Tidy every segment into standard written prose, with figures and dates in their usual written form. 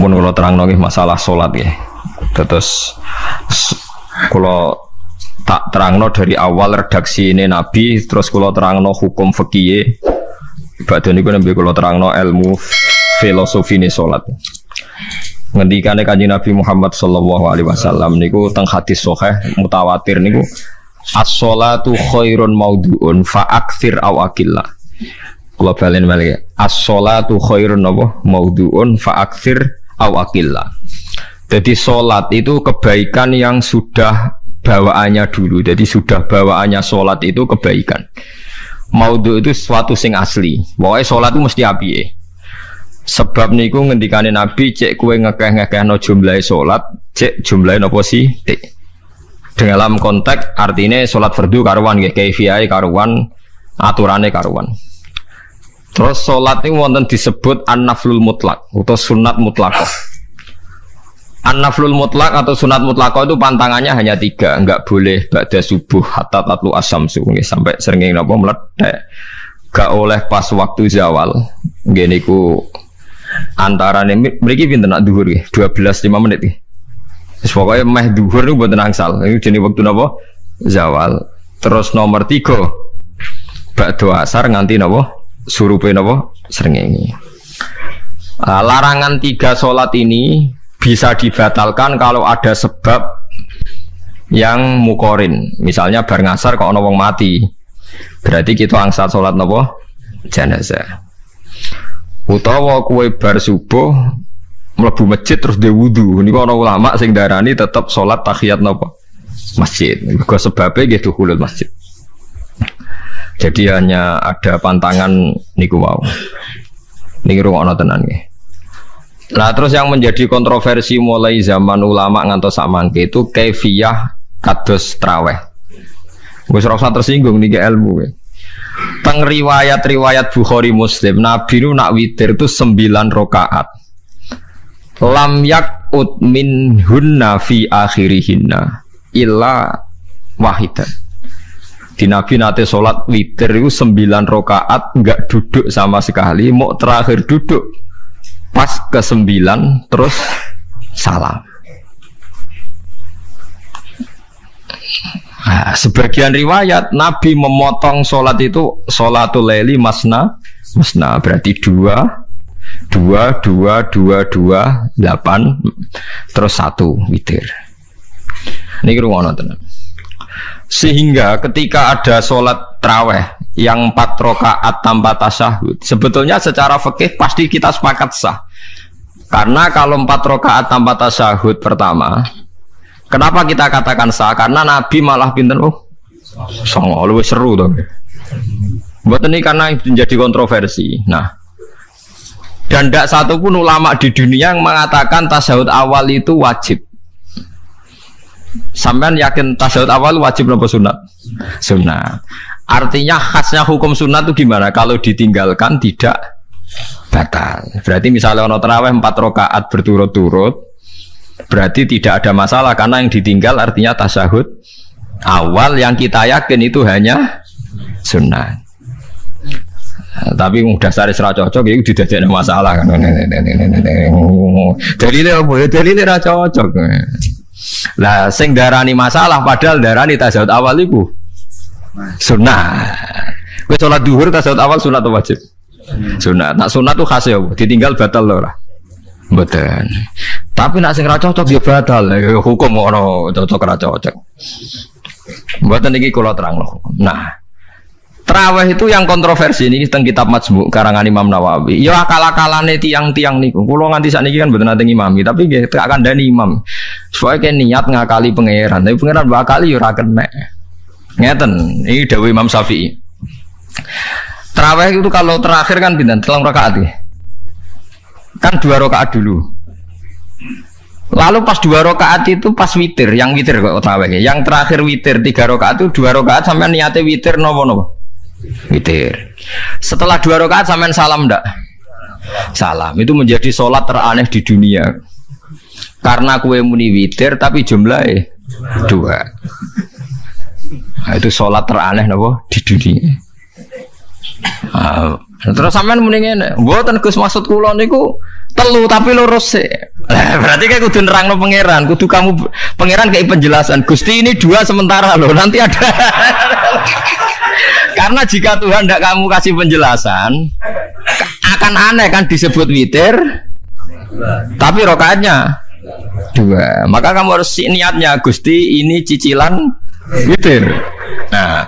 Mun kula terangno nggih masalah salat nggih. Terus kula tak terangno dari awal redaksi ini Nabi, terus kula terangno hukum fikih. Badhe niku nembe kula terangno ilmu filosofi ne salat. Ngendikane Kanjeng Nabi Muhammad sallallahu alaihi wasallam niku teng hadis sahih mutawatir niku as-sholatu khairun maudhu'un fa aktsir aw aqillah. Kula balen malih as-sholatu khairun maudhu'un fa aktsir aw aqillah. Jadi salat itu kebaikan yang sudah bawaannya dulu. Jadi sudah bawaannya salat itu kebaikan. Maudhu itu sesuatu sing asli. Pokoke salat itu mesti apike. Sebab niku ngendikane Nabi cek kowe ngekeh-ngekehno jumlahe salat, cek jumlahe napa sih? Dalam konteks artinya salat fardu karuan nggih, kaifiyahe karuan, aturane karuan. Terus salat niku wonten disebut an-naflul mutlak atau sunat mutlaqah. An-naflul mutlak atau sunat mutlaqah itu pantangannya hanya 3, enggak boleh ba'da subuh hatta tatlu asyamsu nggih sampai srengenge napa mledhek. Gak oleh pas waktu zawal. Nggih niku antarane mriki pinten nak dhuwur nggih 12:05 nggih. Wis pokoke meh dhuwur niku mboten angsal. Niku jenenge wektu napa? Zawal. Terus nomor 3 ba'da asar nganti napa? Surupe napa? Srengenge. Larangan 3 salat ini bisa dibatalkan kalau ada sebab yang mukorin. Misalnya bar ngasar kok ana wong mati. Berarti kita angsal salat napa? Jenazah. Utawa kue bar subuh mlebu masjid terus dhe wudu. Niku ana ulama sing darani tetep salat tahiyat napa? Masjid. Mergo sebabe nggih dukhulul masjid. Jadi hanya ada pantangan niku wau. Niki rungokno tenan nggih. Nah terus yang menjadi kontroversi mulai zaman ulama ngantos samangke itu kaifiyah kados traweh. Wis ora usah tersinggung niki ilmu. Teng riwayat-riwayat Bukhari Muslim Nabi nu nak witir itu 9 rakaat. Lam yakut min hunna fi akhirihinna illa wahidan. Di Nabi nate salat witir itu 9 rakaat enggak duduk sama sekali, mau terakhir duduk pas ke-9 terus salam. Nah, sebagian riwayat Nabi memotong sholat itu sholatul laili masna berarti 2 8 terus 1 witir. Niki rungono tenan. Sehingga ketika ada sholat tarawih yang 4 rakaat tanpa tasyahud, sebetulnya secara fikih pasti kita sepakat sah. Karena kalau 4 rakaat tanpa tasyahud pertama, kenapa kita katakan sah? Karena Nabi malah pinten songo luwih seru to. Mboten ini karena menjadi kontroversi. Nah, dan tidak satu pun ulama di dunia yang mengatakan tasyahud awal itu wajib. Sampean yakin tasyahud awal wajib atau sunat? Sunat. Artinya khasnya hukum sunat itu gimana? Kalau ditinggalkan tidak batal. Berarti misalnya ono tarawih 4 rakaat berturut-turut, berarti tidak ada masalah karena yang ditinggal artinya tasyahud awal yang kita yakin itu hanya sunnah. Tapi dasar isra cocok itu tidak ada masalah kan. Dalile ra cocok. Lah sing darani masalah padahal darani tasyahud awal itu sunnah. Kowe salat zuhur tasyahud awal sunat atau wajib? Sunat. Nak sunat tuh khas ya, ditinggal batal lho ora. Mboten. Tapi nak sing ra cocok ya batal. Hukum ora cocok ra cocok. Mboten iki kula terangno. Nah, tarawih itu yang kontroversi ini teng kitab Majmu' karangan Imam Nawawi. Ya akal-akalane tiang-tiang niku. Kula nganti sakniki kan mboten nate ngimami, tapi nggih tak kandhani imam. Soale niat ngakali pangeran, tapi pangeran bakali ya ora kena. Ngeten, ini dawuh Imam Syafi'i. Tarawih itu kalau terakhir kan pinten? 3 rakaat ya. Kan 2 rakaat dulu. Lalu pas 2 rakaat itu pas witir, yang witir kok tarawih. Yang terakhir witir 3 rakaat itu 2 rakaat sampai niate witir nopo-nopo. Witir. Setelah 2 rakaat sampean salam ndak? Salam. Itu menjadi sholat teraneh di dunia. Karena kue muni witir tapi jumlahnya 2. Nah, itu sholat teraneh napa di dunia. Terus sampean muni ngene, mboten Gus maksud kula niku 3 tapi lurus sik. Berarti kayak kudu nerangno pangeran, kudu kamu pangeran kayak penjelasan. Gusti ini 2 sementara loh, nanti ada. Karena jika Tuhan tidak kamu kasih penjelasan, akan aneh kan disebut witir, tapi rokaatnya 2. Maka kamu harus niatnya Gusti ini cicilan witir. Nah,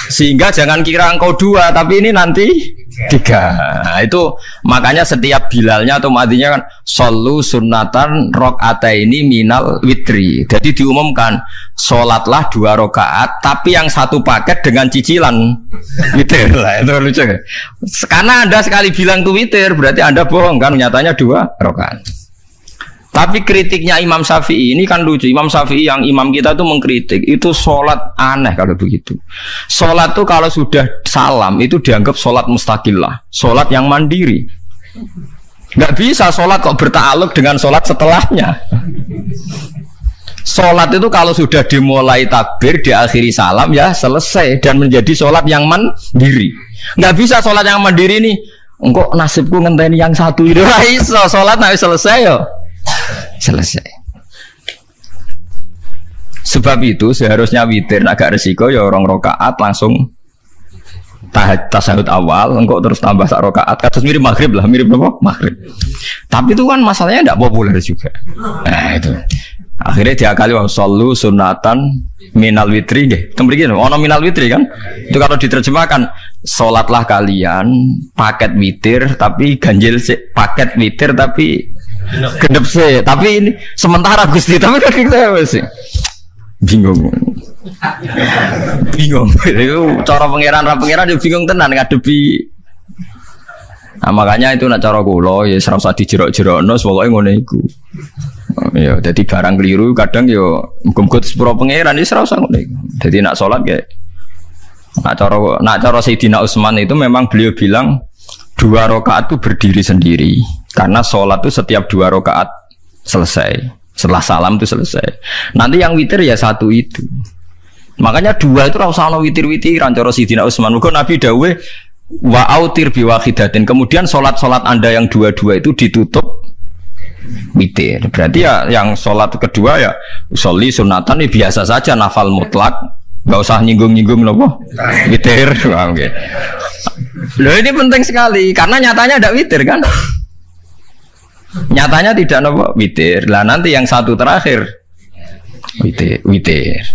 sehingga jangan kira engkau 2, tapi ini nanti 3. Nah, itu makanya setiap bilalnya atau matinya kan solu sunnatan rok'ataini minal witri. Jadi diumumkan sholatlah 2 rakaat, tapi yang 1 paket dengan cicilan witir. Lah itu lucu. Karena Anda sekali bilang tuh witir, berarti Anda bohong kan? Nyatanya 2 rakaat. Tapi kritiknya Imam Syafi'i ini kan lucu. Imam Syafi'i yang imam kita tuh mengkritik itu sholat aneh kalau begitu. Sholat tuh kalau sudah salam itu dianggap sholat mustaqillah, sholat yang mandiri. Nggak bisa sholat kok bertakluk dengan sholat setelahnya. Sholat itu kalau sudah dimulai takbir, diakhiri salam ya selesai dan menjadi sholat yang mandiri. Nggak bisa sholat yang mandiri nih. Engkau nasibku ngenteni yang satu itu. Iso sholat nggak selesai yo. Selesai. Sebab itu seharusnya witir agak resiko ya 2 rakaat langsung tasahud awal, engkau terus tambah 1 rakaat. Kados mirip maghrib lah, mirip apa? Maghrib. Tapi itu kan masalahnya tidak populer juga. Nah itu. Akhirnya diakali wa shollu sunatan minal witri nggih. Temriki ono minal witri kan? Itu kalau diterjemahkan salatlah kalian paket witir tapi ganjil paket witir tapi gendep sih, tapi ini sementara Gusti, tapi kan kita sih bingung. Itu cara pangeran dia bingung tenan ngadepi. Nah, makanya itu nak cara kula ya ora usah dijerok-jerokno, pokoke ngono iku. Ya, jadi barang keliru kadang yo muga-muga sepuro pangeran ya ora usah ngono iku. Jadi nak salat kayak nak cara Sayyidina Utsman itu memang beliau bilang 2 rakaat itu berdiri sendiri. Karena sholat itu setiap 2 rakaat selesai. Setelah salam itu selesai. Nanti yang witir ya 1 itu. Makanya 2 itu rasa ono witir-witiran cara Sayyidina Utsman. Muga Nabi dawuh wa autir bi wahidatin. Kemudian sholat-sholat Anda yang 2 itu ditutup witir. Berarti ya yang sholat kedua ya sholli sunatan ini biasa saja nafal mutlak. Enggak usah nyinggung-nyinggung loh. Witir. Oke. Loh ini penting sekali karena nyatanya ada witir kan? Nyatanya tidak nopo witir. Lah nanti yang 1 terakhir witir.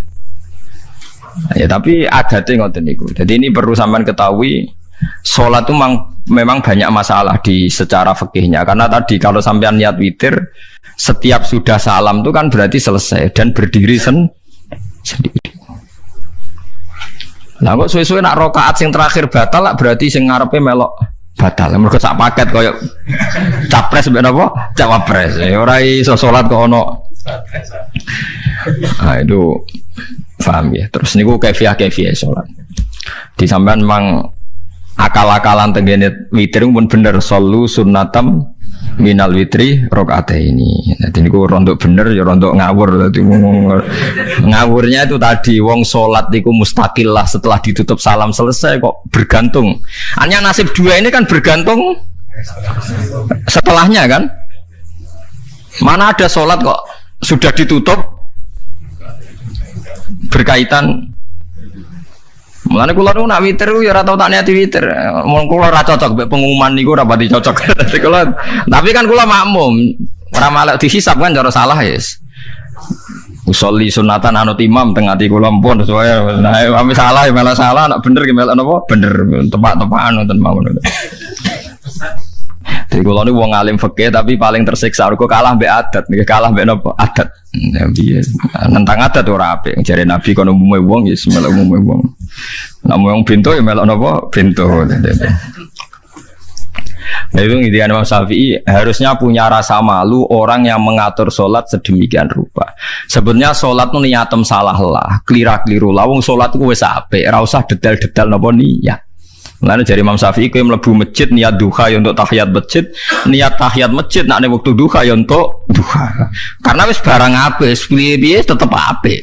Ya tapi adatnya ngoten niku. Jadi ini perlu sampean ketahui sholat itu memang banyak masalah di secara fikihnya. Karena tadi kalau sampean niat witir setiap sudah salam itu kan berarti selesai dan berdiri sendiri. Lah kok suwe-suwe nak rakaat sing terakhir batal lah berarti sing ngarepe melok batal. Mergo sak paket koyo capres mbek napa? Cawapres. Ora iso salat kok ono. Ah itu paham ya. Terus niku kaifiah salat. Di sampean memang akal-akalan tenggene witir pun bener solu sunnatam minal witri rakaataini. Dadi niku rontok bener ya rontok ngawur. Dadi ngawurnya itu tadi wong salat niku mustaqillah setelah ditutup salam selesai kok bergantung. Hanya nasib 2 ini kan bergantung setelahnya kan. Mana ada salat kok sudah ditutup berkaitan. Mulane kula nu nak witir ya ora tau tak niati witir. Mun kula ora cocok mek pengumuman niku ora pati cocok. Tapi kan kula makmum, ora malah dihisab kan cara salah yes. Usolli sunatan anut imam teng ati kula pun sesuai. Nah, ame salah ya malah salah, nak bener ki melok napa? Bener, tepak-tepakan wonten mawon. Jadi kalau ini wong alim fikih tapi paling tersiksa kok kalah mbek adat, kalah mbek napa? Adat. Nabi nentang adat ora apik. Jare Nabi kono umume wong ya melok umume wong. Nek wong pintu ya melok napa? Pintu. Nah itu intinya Imam Syafi'i harusnya punya rasa malu orang yang mengatur sholat sedemikian rupa. Sebenarnya sholat itu niatem salah lah, keliru lah. Wong sholat itu wis apik, ora usah detail-detail napa niat. Lalu dari Imam Syafi'i kowe mlebu masjid niat duha ya untuk tahiyat masjid, niat tahiyat masjid nak nek wektu duha ya untuk duha. Karena wis barang apik, piye-piye tetep apik.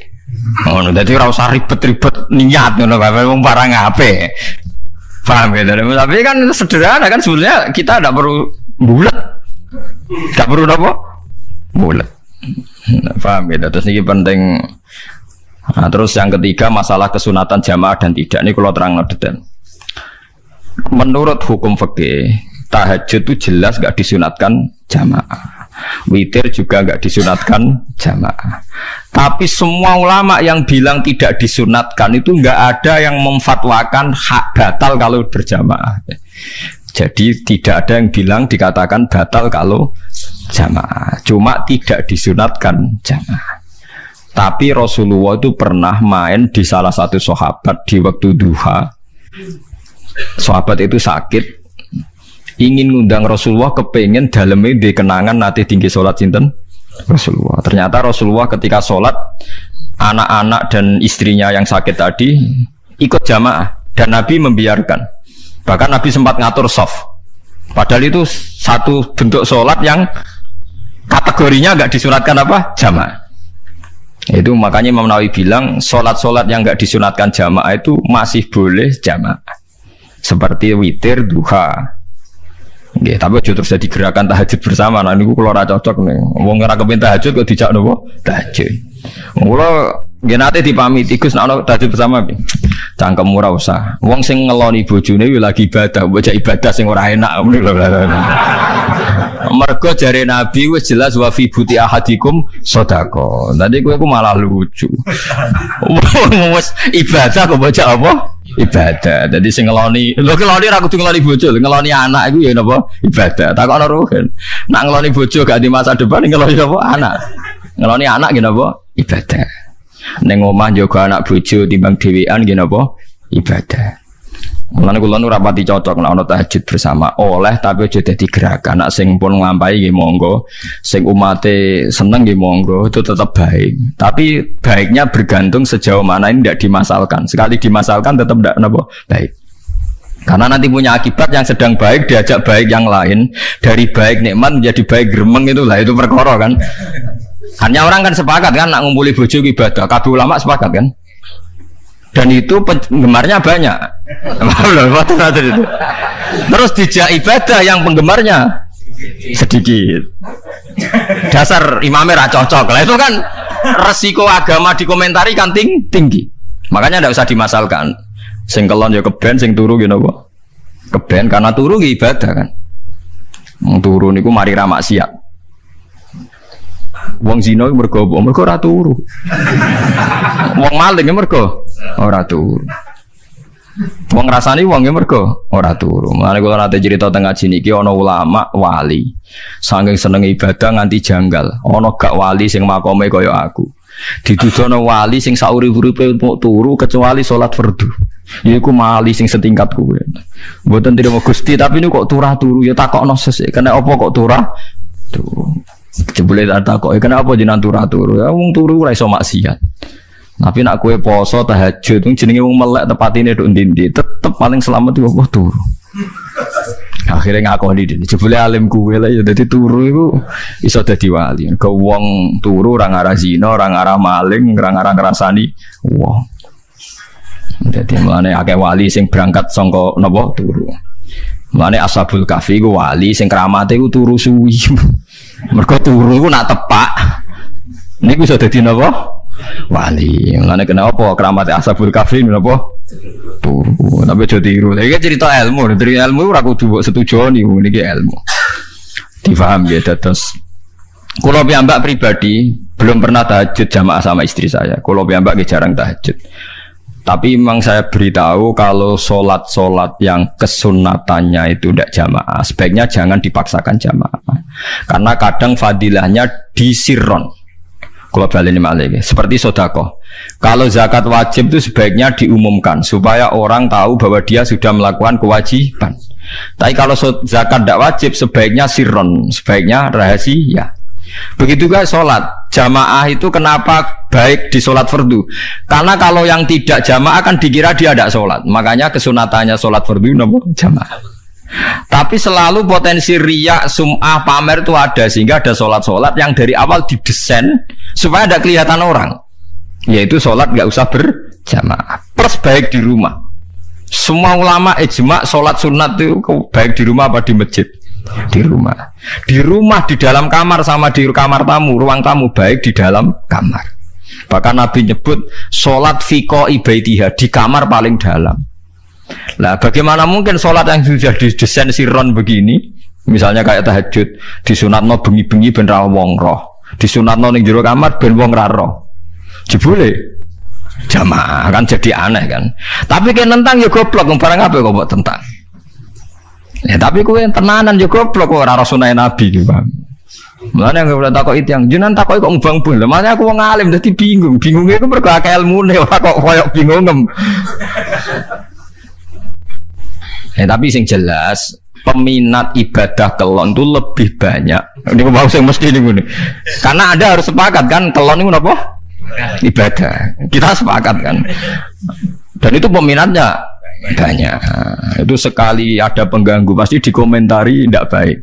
Ngono dadi ora usah ribet-ribet niat ngono bae wong barang apik. Paham ya? Tapi kan sederhana kan sebenarnya kita tidak perlu bulat, tidak perlu apa bulat. Paham ya? Terus ini penting. Nah, terus yang ketiga masalah kesunatan jamaah dan tidak. Ini kalau terang detail. Menurut hukum fikih, tahajud itu jelas gak disunatkan jamaah. Witir juga gak disunatkan jamaah. Tapi semua ulama yang bilang tidak disunatkan itu gak ada yang memfatwakan hak batal kalau berjamaah. Jadi tidak ada yang bilang dikatakan batal kalau jamaah. Cuma tidak disunatkan jamaah. Tapi Rasulullah itu pernah main di salah satu sahabat di waktu duha. Sahabat itu sakit, ingin ngundang Rasulullah, kepengen dalamnya di kenangan nanti tinggi sholat sinten Rasulullah. Ternyata Rasulullah ketika sholat, anak-anak dan istrinya yang sakit tadi ikut jamaah dan Nabi membiarkan. Bahkan Nabi sempat ngatur soft. Padahal itu satu bentuk sholat yang kategorinya nggak disunatkan apa jamaah. Itu makanya Imam Nawawi bilang sholat-sholat yang nggak disunatkan jamaah itu masih boleh jamaah. Seperti witir, duha. Nggih, tapi aja terus jadi gerakan tahajud bersama. Nah niku kula ora cocok nih. Wong ora kepen tahajud kok dijak nopo? Tahajud. Kula nggih nate dipamiti Gus nek ana tahajud bersama piye? Cangkem ora usah. Wong sing ngeloni bojone lagi ibadah, bocah ibadah sing ora enak. Mergo jare Nabi wis jelas wa fi buti ahadikum sedekah. Tadi kowe ku malah lucu. Wis ibadah kok bocah apa? Ibadah. Jadi sing ngeloni, lho ngeloni ra kudu ngeloni bojo, ngeloni anak iku ya napa? Ibadah. Takokno ruhen. Nak ngeloni bojo gak di masa depan ngeloni apa? Anak. Ngeloni anak nggih napa? Ibadah. Ning omah njaga anak bojo timbang dhewean nggih napa? Ibadah. Mulane kula nu rapati cocok nek ana tahajud bersama oleh tapi aja dadi gerakan. Nek sing pun nglampahi nggih monggo, sing umate seneng nggih monggo, itu tetap baik. Tapi baiknya bergantung sejauh mana ini tidak dimasalkan. Sekali dimasalkan tetap tidak napa baik. Karena nanti punya akibat yang sedang baik diajak baik yang lain, dari baik nikmat menjadi baik gremeng itulah itu perkara kan. Hanya orang kan sepakat kan nak ngumpuli bojo ibadah, kabeh ulama sepakat kan. Dan itu penggemarnya banyak. Terus dijak ibadah yang penggemarnya sedikit. Dasar imamnya ra cocok. Lah itu kan resiko agama dikomentari kan tinggi. Makanya tidak usah dimasalkan. Sing kelon ya keben, sing turu gitu apa? Keben karena turu ya ibadah kan. Turu niku mari ra maksiat. Wong zina mergo ora turu. Wong maling mergo ora turu. Wong ngrasani wong mergo ora turu. Mulane kula nate cerita teng ngaji niki ana ulama wali. Saking seneng ibadah nganti janggal. Ana gak wali sing makome kaya aku. Dituduhno wali sing saurip-uripe mau turu kecuali salat fardu. Iku mali sing setingkat kuwe. Mboten trimo Gusti tapi niku kok turah-turu ya takokno sesuk. Kena apa kok turah? Turu. Jebule tak kok kenapa jenengan turu-turu ya wong turu ora iso maksiat. Tapi nak kowe poso tahajud wong jenenge wong melek tepatine nduk ndi-ndi tetep paling selamat iku apa turu. Akhirnya ngakoni dene jebule alim kowe lah ya dadi turu iku iso dadi wali. Ke wong turu ora ngarah zina, ora ngarah maling, ora ngarah ngrasani wong. Dadi mulane akeh wali sing berangkat saka napa turu. Mulane Ashabul Kahfi ku wali sing kramate ku turu suwi. Mergo turu ku nak tepak. Niku iso dadi napa? Wali. Mulane kenapa kramate Ashabul Kahfi napa? Turu. Tapi aja tiru. Iki cerita ilmu, dari ilmu ora kudu mbok setujoni niki ilmu. Difaham ya dados. Kula piyambak pribadi belum pernah tahajud jamaah sama istri saya. Kula piyambak jarang tahajud. Tapi memang saya beritahu kalau sholat-sholat yang kesunatannya itu tidak jamaah, sebaiknya jangan dipaksakan jamaah. Karena kadang fadilahnya disirron. Kalau balik ini malah seperti sodakoh. Kalau zakat wajib itu sebaiknya diumumkan supaya orang tahu bahwa dia sudah melakukan kewajiban. Tapi kalau zakat tidak wajib sebaiknya sirron, sebaiknya rahasia. Begitu juga sholat jamaah itu kenapa baik di sholat fardu? Karena kalau yang tidak jamaah kan dikira dia tidak sholat. Makanya kesunatannya sholat fardu namanya jamaah. Tapi selalu potensi riya, sum'ah, pamer itu ada sehingga ada sholat-sholat yang dari awal didesain supaya tidak kelihatan orang. Yaitu sholat nggak usah berjamaah. Plus baik di rumah. Semua ulama ijma sholat sunat itu baik di rumah apa di masjid. Di rumah. Di rumah, di dalam kamar sama di kamar tamu, ruang tamu baik di dalam kamar. Bahkan Nabi nyebut sholat fiko ibaitiha di kamar paling dalam. Lah bagaimana mungkin sholat yang sudah didesain siron begini, misalnya kayak tahajud, disunatno bengi-bengi ben ra wong roh, disunatno ning jero kamar ben wong ra roh. Jebule jamaah kan jadi aneh kan. Tapi kan tentang ya goblok barang apa kok mbok tentang. Ya tapi kowe tenanan ya goblok kok ora sunah Nabi iki, Bang. Mulane aku ora takok itu yang jenengan takoki kok mbang bul. Makanya aku wong alim dadi bingung. Bingungnya iku mergo akeh ilmune ora kok koyo bingungem. Ya tapi sing jelas peminat ibadah kelon itu lebih banyak. Ini mau sing mesti ini. Karena Anda harus sepakat kan kelon itu apa? Ibadah. Kita sepakat kan. Dan itu peminatnya banyak. Itu sekali ada pengganggu pasti dikomentari tidak baik.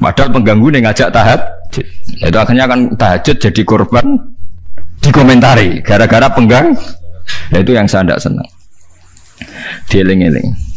Padahal pengganggu yang ngajak tahajud. Itu akhirnya kan tahajud jadi korban dikomentari gara-gara pengganggu. Nah, itu yang saya tidak senang. Dieling-eling.